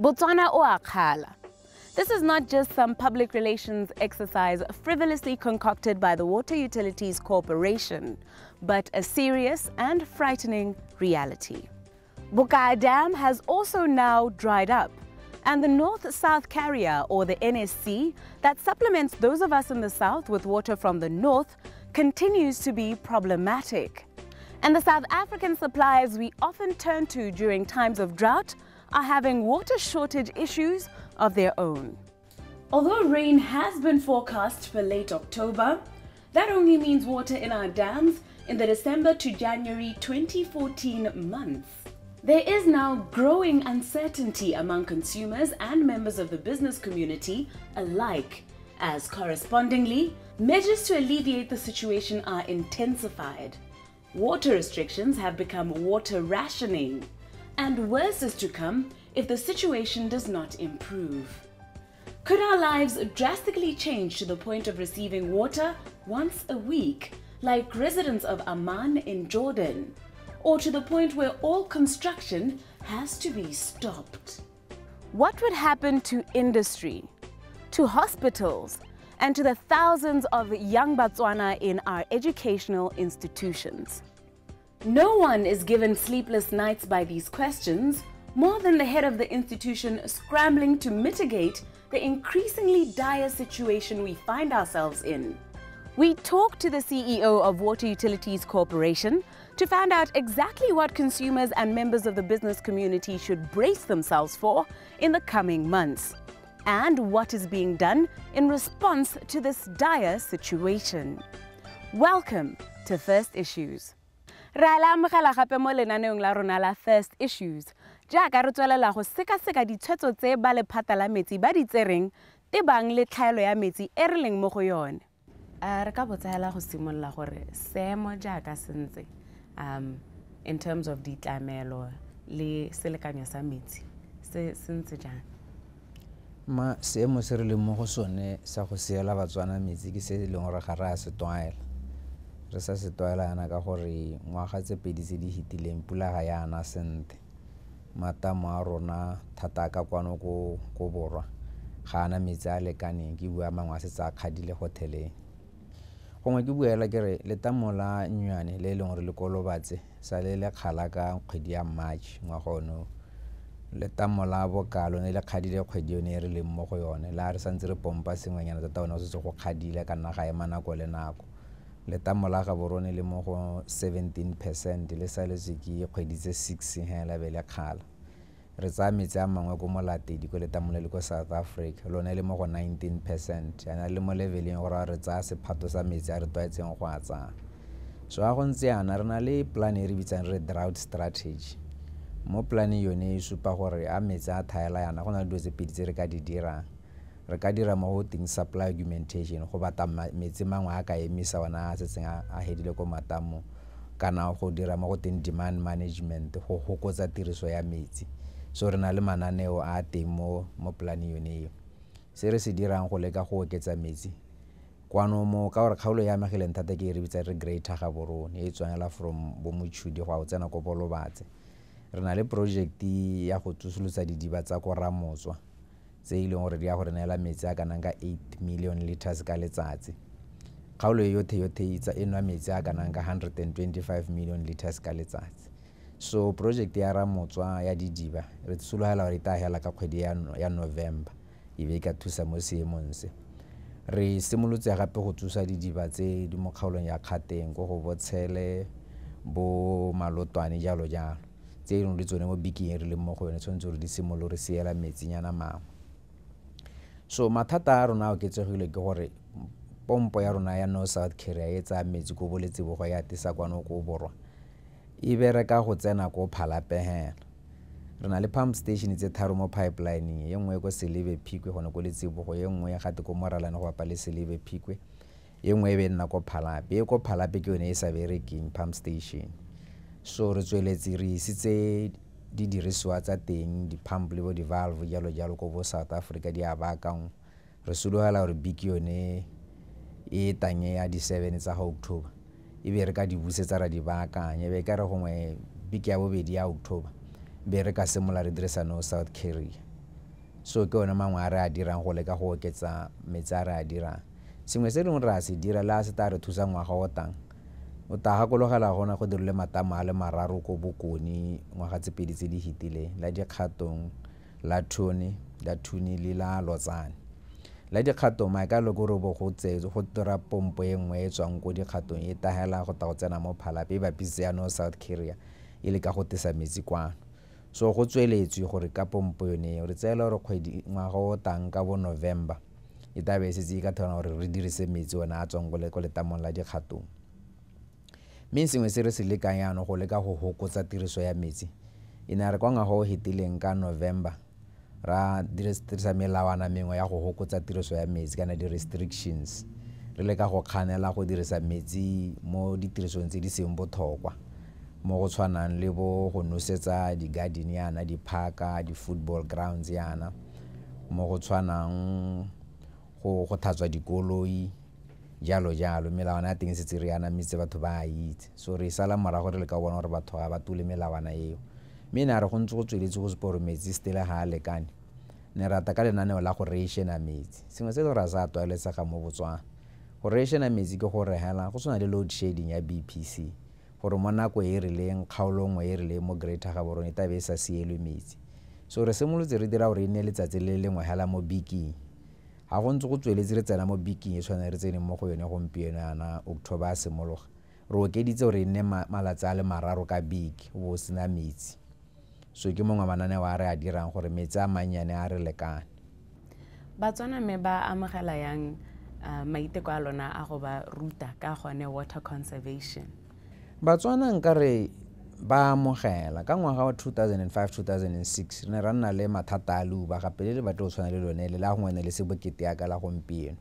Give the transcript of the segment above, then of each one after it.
Botswana o a kgala. This is not just some public relations exercise frivolously concocted by the Water Utilities Corporation, but a serious and frightening reality. Kgala Dam has also now dried up, and the North-South carrier, or the NSC, that supplements those of us in the south with water from the north, continues to be problematic. And the South African suppliers we often turn to during times of drought are having water shortage issues of their own. Although rain has been forecast for late October, that only means water in our dams in the December to January 2014 months. There is now growing uncertainty among consumers and members of the business community alike, as correspondingly, measures to alleviate the situation are intensified. Water restrictions have become water rationing, and worse is to come if the situation does not improve. Could our lives drastically change to the point of receiving water once a week, like residents of Amman in Jordan, or to the point where all construction has to be stopped? What would happen to industry, to hospitals, and to the thousands of young Botswana in our educational institutions? No one is given sleepless nights by these questions, more than the head of the institution scrambling to mitigate the increasingly dire situation we find ourselves in. We talked to the CEO of Water Utilities Corporation to find out exactly what consumers and members of the business community should brace themselves for in the coming months, and what is being done in response to this dire situation. Welcome to First Issues. Re a le amogela gape mo lenaneong la rona la First Issues, jaaka re tswelela go sekaseka ditshwetso tse ba lephata la metsi ba di tsereng tebang le tlhaelo ya metsi e re leng mo go yone. Re ka botsaela go simolola gore seemo jaaka sentse in terms of ditlamelo le selekanyo sa metsi se sentse jang? Seemo se re leng mo go sone sa go seela Batswana metsi ke se leng gore ga re a se tlwaela. Re sa se tlwaela yana ka gore ngwaga tse pedi tse di hitileng pula ga yana sente. Matamo a rona thata ka kwano ko borwa ga ana metsi a lekaneng, ke bua mangwe a setse a kgadile go theleng. Gongwe ke buela ke re letamo la nnyane le leng gore le kolobatse sa le kgala ka kgwedi ya March ngwaga ono. Letamo la bokalo ne le kgadile kgwedi yone e re leng mo go yone, la re santse re pompa sengwenyana tota ona se go kgadile ka naga ema nako le nako. Letamo la ga borone le mo go 17% le sa le se ke kgwedi tse 6 hela be le kgala. Re tsa metsi a mangwe ko molatedi ko letamo le ko South Africa lone le mo go 19%, yana le mo leveleng gore re tsa sephato sa metsi a re tlwaetseng go a tsaya. So a go ntse yana re na le plan e re bitsang re drought strategy. Mo plan yone e supa gore a metsi a thaela yana go na le dilo tse pedi tse re ka di dirang. Re ka dira mo go ting supply augmentation go bata metsi mangwe a ka emisa ona a setseng a hedile ko matamo, kana go dira mo go ting demand management go hokotsa tiriso ya metsi. So re na le mananeo a teng mo plan yone. Se re se dirang go leka go oketsa metsi kwano mo ka gore kgaolo ya mageleng thata ke re bitsa re greater Gaborone e tswangela from bo Motšhudi go a tsena ko Bolobatse. Re na le project ya go tsosolotsa didiba tsa ko Ramotswa tse e leng gore di ya gore neela metsi a kanang ka 8 million liters ka letsatsi. Kgaolo yotlhe e nwa metsi a kanang ka 125 million liters ka letsatsi. So project ya Ramotswa ya didiba re tsologela gore ta hela ka kgwedi ya November e be ka thusa mo seemong se. Re simolotse gape go tsosa didiba tse di mo kgaolong ya Kgateng go Botshele bo Malotwane jalo jalo tse e leng di tsone mo biking re le mo go yone tshwanetse gore di simolole re seela metsinyana mangwe. So mathata a rona a oketsegile ke gore pompo ya rona ya North-South carrier e tsa metsi ko Boletsebogo ya tisa kwano ko borwa e bereka go tsena ko Phalapehela. Re na le pump station tse tharo mo pipeline, e nngwe ko Selebe Phikwe gone ko Letsebogo, e nngwe gate ko Moralane go bapa le Selebe Phikwe, e nngwe e be nna ko Phalape. E ko Phalape ke yone e sa bereking pump station. So re tsweletse re isitse di dirisiwa tsa teng di pump le bo di valve jalo jalo ko bo South Africa di a baakang. Re sologela gore biki yone e tanye ya di 7 tsa October e be re ka di busetsa ra di baakanya, be ka re gongwe biki ya bobedi ya October be re ka semola re dirisa North-South carrier. so ke one mangwe a re a dirang go leka go oketsa metsi a re a dirang. Sengwe se dingwe re a se dira la se ta re thusa ngwaga o tang o ta gakologela gona go dirile matamo a le mararo ko Bokoni ngwaga tse pedi tse di hitileng, la dikgatong la Thuni le la Lotsane. La dikgatong maikalo ko re bo go tsetse go dira pompo e nngwe e tswang ko dikgatong e tahela go ta go tsena mo Phalape e bapise ya no South Korea e le ka go tisa metsi kwano. So go tsweletswe gore ka pompo yone re tseela gore kgwedi ngwaga o tang ka bo November e tabe e setse e ka thona gore re dirise metsi ona a tswang ko letamong la dikgatong. Mme sengwe se re se lekang yana go leka go hokotsa tiriso ya metsi e ne re kwa ngwaga o hitileng ka November ra dirisa melawana mengwe ya go hokotsa tiriso ya metsi kana di-restrictions re leka go kganela go dirisa metsi mo ditirisong tse di seng botlhokwa mo go tshwanang le bo go nosetsa di-garden yana, di-parka, di-football grounds yana, mo go tshwanang go tlhatswa dikoloi jalo. Melawana ya teng setse re yana metsi batho ba a itse, so re sala morago re le ka bona gore batho ga ba tule melawana eo. Mme ne re go ntse go tsweletse go seporo metsi stele ga a lekane ne rata ka lenaneo la go rationa metsi. Sengwe se re sa tlwaeletsega mo Botswana go rationa metsi ke gore hela go tshwana le load shedding ya BPC gore mo nako e rileng kgaolo nngwe e rileng mo Greater Gaborone e tabe e sa sielwe metsi. So re simolotse re dira gore e nne letsatsi le lengwe hela mo Biking. Ga go ntse go tsweletse re tsena mo Biking e tshwana re tsene mo go yone gompieno yana October a simologa re okeditse gore e nne malatsi a le mararo ka beke go sena metsi. So ke mongwe mananeo a re a dirang gore metsi a mannyane a re lekane. Batswana mme ba amogela yang maiteko a lona a go ba ruta ka gone water conservation? Batswana nkare ba amogela ka ngwaga wa 2005-2006 re ne ra nna le mathata a leuba gape le batho go tshwana le lone le la gongwe ne le se bokete ya ka la gompieno.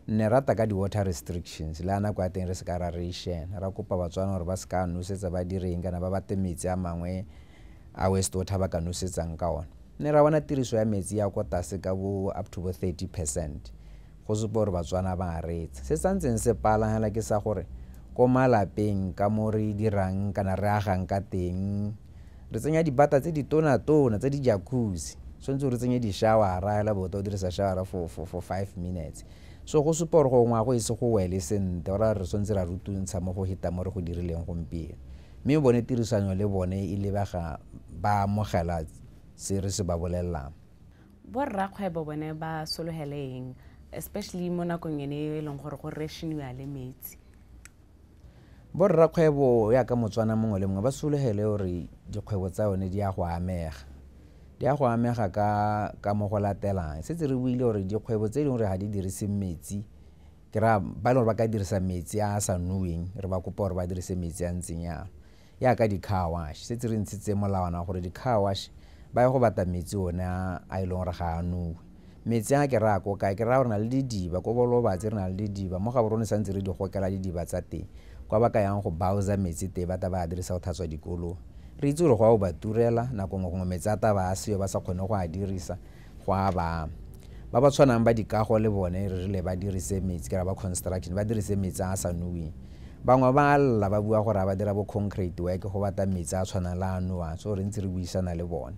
Ne rata ka di-water restrictions le ana kwa teng re se ka ra ration ra kopa Batswana gore ba se ka nosetsa ba direng kana ba bate metsi a mangwe a wastewater ba ka nosetsang ka ona. Ne ra bona tiriso ya metsi ya kwa tlase ka bo up to 30%. Go supa gore Batswana ba a retsa. Se santseng se palangela ke sa gore ko malapeng ka mo re dirang kana re agang ka teng re tsenya dibata tse di tona tse di jacuzzi, tshwanetse re tsenye di-showera hela bota o dirisa showera for 5 minutes. So go supa gore go ngwago e se go wele sente ora re tshwanetse ra rutuntsha mo go hita mo re go dirileng gompieno. Mme bone tirisano le bone e lebega ba amogela se re se ba bolelelang. Borrakgwebo bone ba sologeleng especially mo nakong ene e leng gore go rationiwa le metsi? Borrakgwebo ya ka Motswana mongwe le mongwe ba sologele gore dikgwebo tsa yone di a go amega. Di a go amega ka mo go latelang. Setse re buile gore dikgwebo tse dingwe re ga di dirise metsi ke ra ba le ba ka dirisa metsi a sa noweng re ba kopa gore ba dirise metsi a ntseng yana ya ka di-car wash. Setse re ntshitse molawana gore di-car wash ba go bata metsi ona a ile gore ga a nowe. Metsi a ke ra go ka ke ra gore na le didiba ko Bolobatse re na le didiba mo Gaborone santse re di gokela didiba tsa teng kwa ba ka yang go bauza metsi te ba ta ba dirisa go tlhatswa dikolong. Re itse gore go a ba turela nako ngwe metsi a ta ba a seo ba sa kgone go a dirisa go a ba tshwanang ba dikago le bone re rile ba dirise metsi ka ba construction ba dirise metsi a sa noweng. Bangwe ba alla ba bua gore ba dira bo concrete work go bata metsi a tshwana la noa, so re ntse re buisana le bone.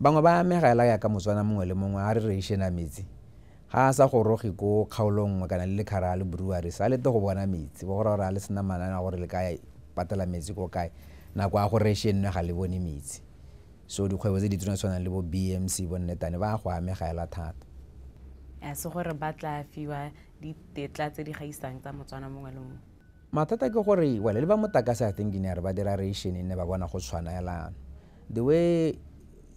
Bangwe ba amegela ya ka Motswana mongwe le mongwe a re rationa metsi ga a sa go roge ko kgaolong nngwe kana le lekgara le brewery sa le te go bona metsi bo gore a le sena manana gore le ka patela metsi go kae nako a go rationna ga le bone metsi. So dikgwebo tse di tshwanang le bo BMC bo nnetane ba go amegela thata. Se gore ba tla fiwa ditetla tse di gaisang tsa Motswana mongwe le mongwe? Mathata ke gore wala le ba motlakase a engineer ba dira ration ne ba bona go tshwanela the way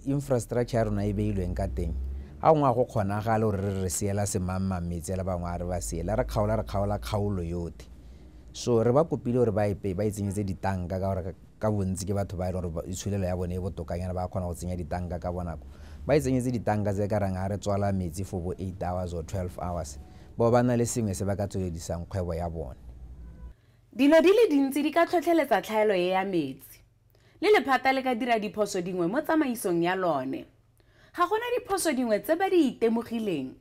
infrastructure rona e beilweng ka teng a ngwa go kgonagala gore re seela semamma metsi la bangwe a re ba seela re kgaola kgaolo yote. So re ba kopile gore ba itsenyetse ditanka ka gore ka bontsi ke batho ba ile gore itshulelo ya bone e botokanyana ba kgona go tsenya ditanka ka bonako ba itsenyetse ditanka tse ka rang a re tswala metsi for bo 8 hours or 12 hours bo ba na le sengwe se ba ka tsweledisang kgwebo ya bone. Dilo di le dintsi di ka tlhotlheletsa tlhaelo e ya metsi le lephata le ka dira diphoso dingwe mo tsamaisong ya lone. Ga gona diphoso dingwe tse ba di itemogileng?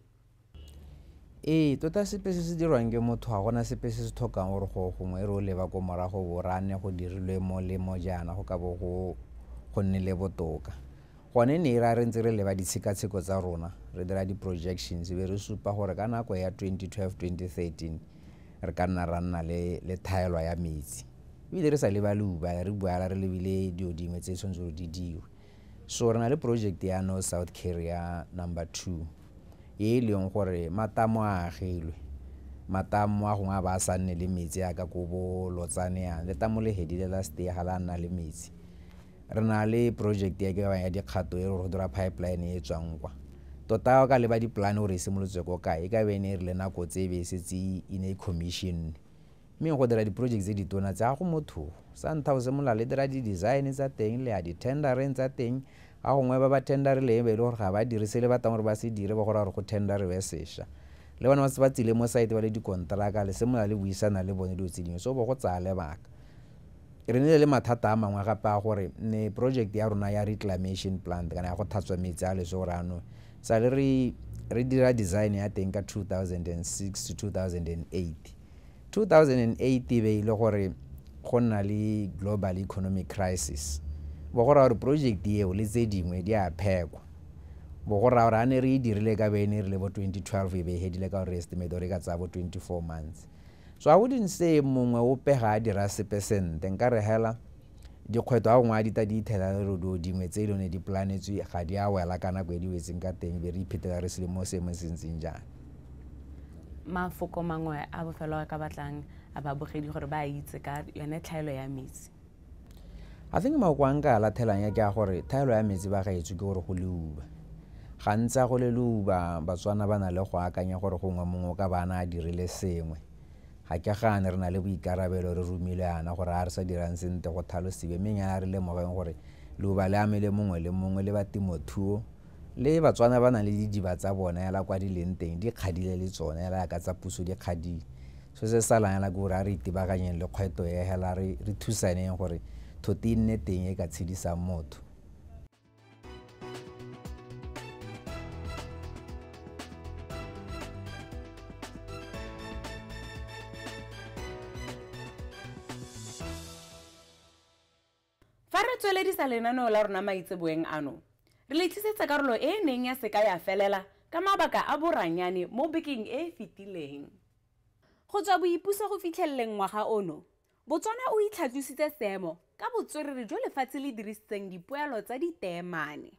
Tota sepe se se dirwang ke motho ga gona sepe se se tlhokang gore go gongwe re o leba ko morago bo rane go dirilwe mo le mo jana go ka bo go nne le botoka. gone ne ra re ntse re leba ditshekatsheko tsa rona re dira di-projections be re supa gore ka nako ya 2012-2013 re ka nna ra nna le thaelwa ya metsi ebile re sa leba leuba re buala re lebile dio dingwe tse tshwanetse gore di diwe. So re na le project ya North South Carrier number 2 e leng gore matamo a agilwe, matamo a gongwe a ba sa nne le metsi a ka ko bo Lotsane ya letamo le hedile la stay ga la nna le metsi. Re na le project ya ke ya dikgato e re dira pipeline e tswang kwa tota ka leba di plan gore simolotse go kae ka bene re le nako tse be setse in a commission mme go dira di projects tse di tona tsa go motho sa ntha se mola le dira di design tsa teng le a di tender tsa teng a gongwe ba tender le be le gore ga ba dirise le batang gore ba se dire ba gore go tender be sesha le bona ba se ba tsile mo site ba le di contract le se mola le buisana le bone di tsedingwe so bo go tsaya le baka. Re ne le mathata a mangwe gape a gore ne project ya rona ya reclamation plant kana ya go thatswa metsi a leso gore ano sa le re dira design ya teng ka 2006 to 2008. 2008 be ile gore go nna le global economic crisis bo go ra gore project eo le tse dingwe di a phekwa bo go ra gore ane re dirile ka bene re le bo 2012 be hedile ka gore estimate gore ka tsa bo 24 months. So I wouldn't say mongwe o pega a dira sepesente nka re hela dikgweto a gongwe a dita di ithela le rodo dingwe tse ilone di planetswe ga di a wela kana go di wetseng ka teng be re iphetela re sele mo seemo sentseng jana. Mafoko mangwe a bofelo ka batlang a ba bogedi gore ba itse ka yone tlhaelo ya metsi. I think mafoko a nka lathelang ya ke a gore thaelo ya metsi ba gaetswe ke gore go leuba gantsa go le leuba Batswana ba na le go akanya gore gongwe mongwe ka bana a dirile sengwe ga ke gane re na le boikarabelo re rumile ana gore a re sa dirang sente go thalosibe mme nya re le mogeng gore leuba le amele mongwe le mongwe le batemothuo le Batswana ba na le didiba tsa bona ya la kwa di leng teng di kgadile le tsone ya la ka tsa puso di kgadile so se salang ya la go ra re itibaganyeng le kgweto ya hela re thusaneng gore thoti nne teng e ka tshedisang motho. Fa re tsweledisa lenaneo la rona maitseboeng ano re le tlisetsa karolo e neng ya seka ya felela ka mabaka a boranyane mo bekeng e fetileng. Go tswa boipuso go fitlheleng ngwaga ono Botswana o itlhatlositse seemo ka botswerere jo lefatshe le dirisitseng dipoelo tsa diteemane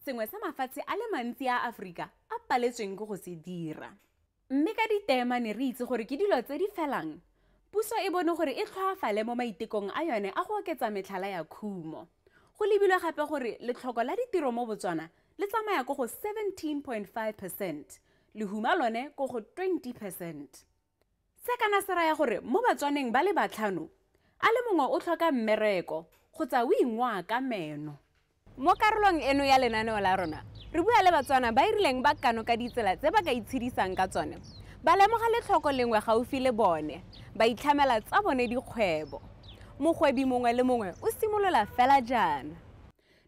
sengwe sa mafatshe a le mantsi a Afrika a paletsweng ke go se dira mme ka diteemane re itse gore ke dilo tse di felang puso e bone gore e tlhoafale mo maitekong a yone a go oketsa metlhala ya khumo. Go lebilwe gape gore letlhoko la ditiro mo Botswana le tsamaya go 17.5%, lehuma lone go 20%. Se kana se raya gore mo Batswaneng ba le batlhano a le mongwe o tlhoka mmereko kgotsa o ingwa ka meno. Mo karolong eno ya lenaneo la rona re bua le Batswana ba irileng ba kano ka ditsela tse ba ka itshedisang ka tsone ba lemoga letlhoko lengwe gaufi le bone ba itlhamela tsa bone dikgwebo. Mogwebi mongwe le mongwe o simolola fela jana.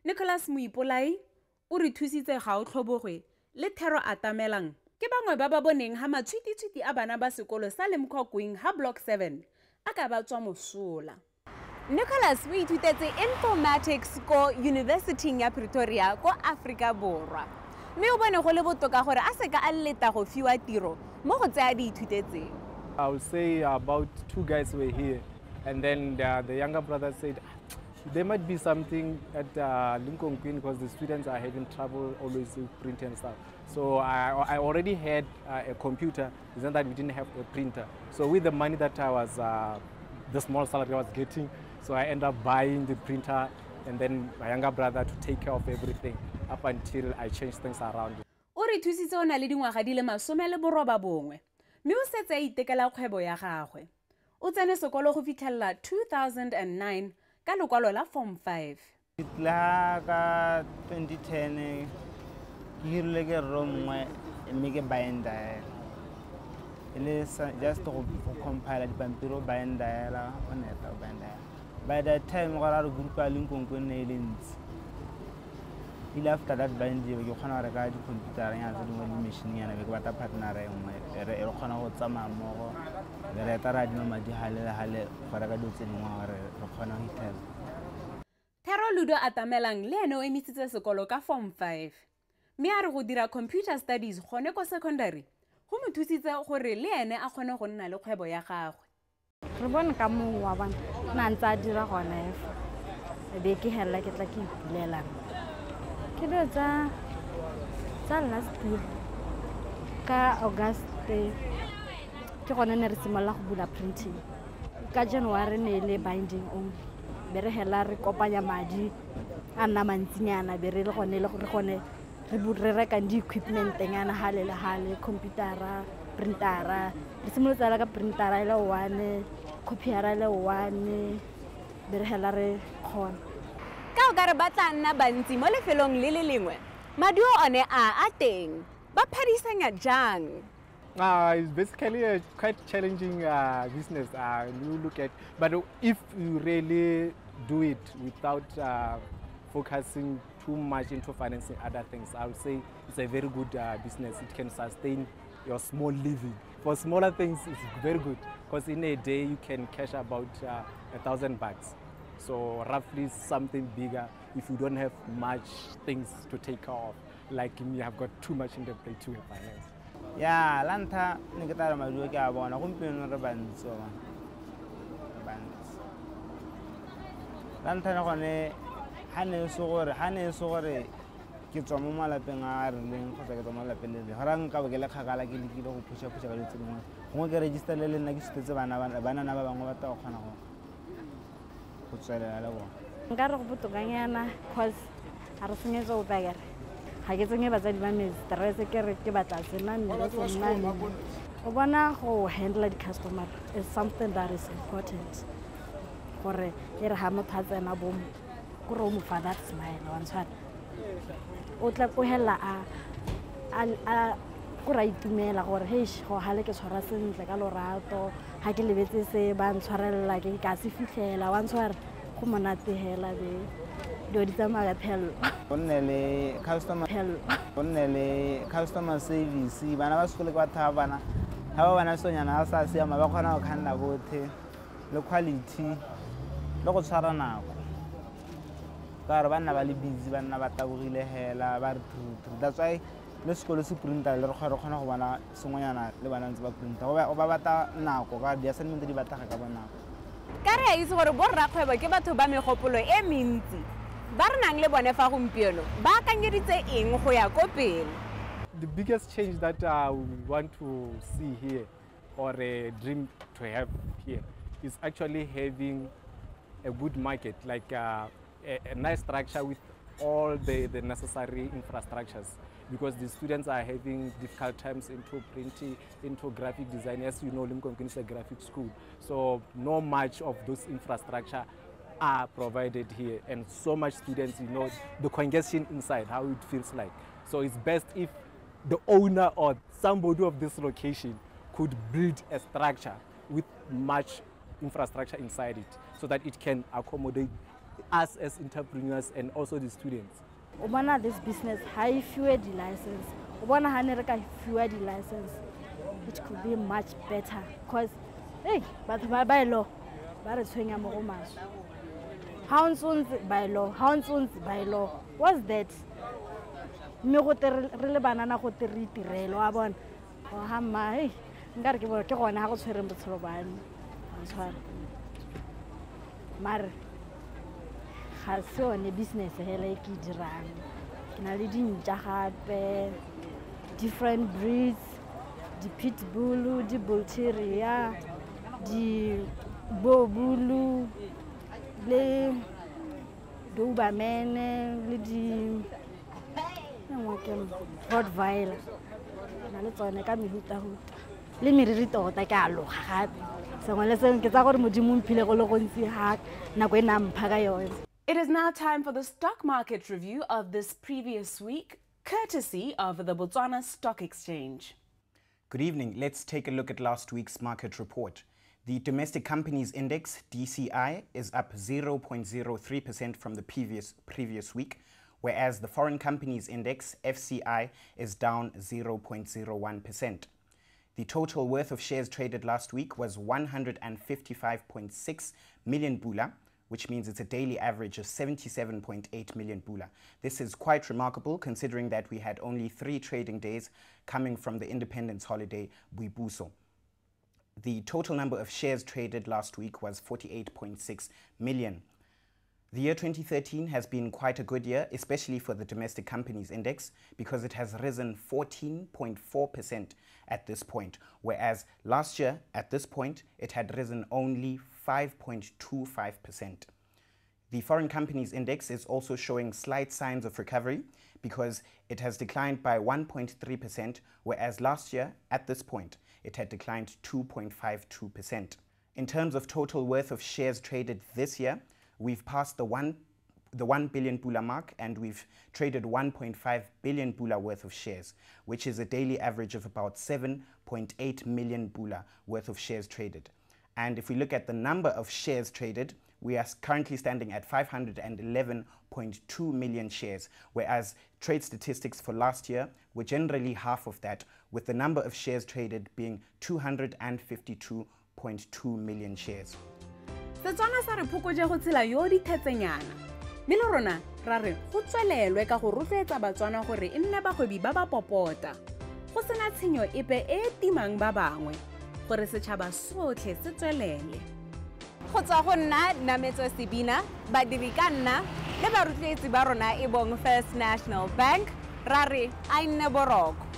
Nicholas Muipolai o re thusitse ga o tlhobogwe le Thero Atamelang ke bangwe ba ba boneng ha matshwititshwiti a bana ba sekolo sa Lemkhokwing ha block 7 a ka ba tswa mosola. Nicholas o ithutetse informatics ko University ya Pretoria ko Afrika Borwa mme o bone go le botoka gore a seka a leta go fiwa tiro mo go tsaya di ithutetseng. I would say about 2 guys were here, and then the younger brother said there might be something at Lincoln Queen because the students are having trouble always with print and stuff. So I already had a computer, it's not that we didn't have a printer. So with the money that I was, the small salary I was getting, so I ended up buying the printer and then my younger brother to take care of everything up until I changed things around. O re thusitse o na le dingwaga di le 19 mme o setse a itekela kgwebo ya gagwe. O tsene sekolo go fitlhelela 2009 ka lekwalo la Form 5. La ka 2010 ke hirile ke romwe mme ke binder ele just go compile dipampiro binder la on eta binder. By that time go ra re group a Lincoln ko ne le ntsi. Ile after that binder ke khona re ka di computer ya tse dingwe le machine yana be ke batla partner e nngwe re khona go tsamaya mmogo re tara di madi hale gore ka dutse dingwe re khona go itela. Thero Ludo Atamelang le ene o emisitse sekolo ka form 5. Mme a re go dira computer studies gone ko secondary go mo thusitse gore le ene a kgone go nna le kgwebo ya gagwe. Re bone ka mongwe wa bana na ntse a dira gone efa e be ke hella ke tla ke ipulelang ke dilo tsa last year ka August ke gone ne re simolola go bula printing ka January ne le binding only be re hela re kopanya madi a nna mantsinyana be re le gone le gore gone re reka di equipment ngana hale le hale computera printera re simolotsa ka printera ile one copier ile one be re hela re khona Ka o ka re batla nna bantsi mo lefelong le le lengwe maduo one a teng ba phadisanya jang. It's basically a quite challenging business. You look at, but if you really do it without focusing too much into financing other things, I would say it's a very good business. It can sustain your small living. For smaller things, it's very good because in a day you can cash about $1,000. So roughly something bigger if you don't have much things to take care of. Like me, I've got too much in the plate to finance. Yeah, lanta ni ke tla maduo ke a bona gompieno re bantso lanta ne gone ha ne so gore ke tswa mo malapeng a rileng go tswa ke tswa mo malapeng le ga rang ka bo ke le kgakala ke lekile go pusha ka le tsengwe go ke register le nna ke sitetse bana na ba bangwe ba ta go kgona go tswelela le bona nka re go botokanyana cause a re senyetsa o bagere ha ke tsenye batsadi ba me stress ke re ke batla senane ba senane o bona go handle the customer is something that is important gore e re ha motho a tsena bomo go re o mo fa that smile wa ntshwara o tla go hela a go ra itumela gore hey go hale ke tshwara sentle ka lorato ha ke lebetse se ba ntshwarella ke ka se fitlela wa ntshwara go monate hela be do di tsamaga phelo le customer service bana ba sekole kwa tha bana ha ba bana sonyana a sa siama ba kgona go khanna bothe le quality le go tshwara nako ka re bana ba le busy bana ba tabogile hela ba re that's why le sekolo se printer le re kgona go bona sengonyana le bana ntse ba printer o ba bata nako ka di assignment di bataga ka bona Ka re a itse gore borra kgwebo ke batho ba megopolo e mentsi ba re nang le bone fa gompieno ba akanyeditse eng go ya ko pele. The biggest change that we want to see here, or a dream to have here, is actually having a good market, like a nice structure with all the necessary infrastructures, because the students are having difficult times into printing, into graphic design. As you know, Lincoln is a graphic school, so not much of those infrastructure are provided here, and so much students, you know, the congestion inside, how it feels like. So it's best if the owner or somebody of this location could build a structure with much infrastructure inside it, so that it can accommodate us as entrepreneurs and also the students. Ubana this business high fewer the license. Ubana hanereka fewer the license. It could be much better because hey, but by law, but it's swing am romas. Hounds by law, by law. What's that? Me go re banana go tirelo a bona. O ha mai. Nka re ke bona ke gona ha go tshwereng botshelo bane. Ntshwara. Mar ga se one business hela e ke dirang ke na le dintja gape different breeds di pitbull di bull terrier di bobulu le doberman le di rottweiler na le tsone ka mehuta-huta le meriri tota ke a loga gape sengwe le sengwe ke tsa gore modimo mphile go le gontsi ga nako e na mpha ka yone. It is now time for the stock market review of this previous week, courtesy of the Botswana Stock Exchange. Good evening. Let's take a look at last week's market report. The Domestic Companies Index, DCI, is up 0.03% from the previous week, whereas the Foreign Companies Index, FCI, is down 0.01%. The total worth of shares traded last week was 155.6 million pula, which means it's a daily average of 77.8 million pula. This is quite remarkable considering that we had only 3 trading days coming from the independence holiday Boipuso. The total number of shares traded last week was 48.6 million. The year 2013 has been quite a good year, especially for the domestic companies index, because it has risen 14.4% at this point, whereas last year at this point it had risen only 5.25%. The foreign companies index is also showing slight signs of recovery because it has declined by 1.3%, whereas last year at this point it had declined 2.52%. In terms of total worth of shares traded this year, we've passed the 1 billion pula mark, and we've traded 1.5 billion pula worth of shares, which is a daily average of about 7.8 million pula worth of shares traded. And if we look at the number of shares traded, we are currently standing at 511.2 million shares, whereas trade statistics for last year were generally half of that, with the number of shares traded being 252.2 million shares. Setswana sa re phokotse go tshela yo dithetsenyana. Mme le rona ra re go tswelelwe ka go rotloetsa Batswana gore e nne bagwebi ba ba popota. Go sena tshenyo epe e timang ba bangwe gore setšhaba sotlhe se tswelele. Go tswa go nna Nametso Sebina, badiri ka nna le barutloetsi ba rona e bong First National Bank, ra re a nne boroko.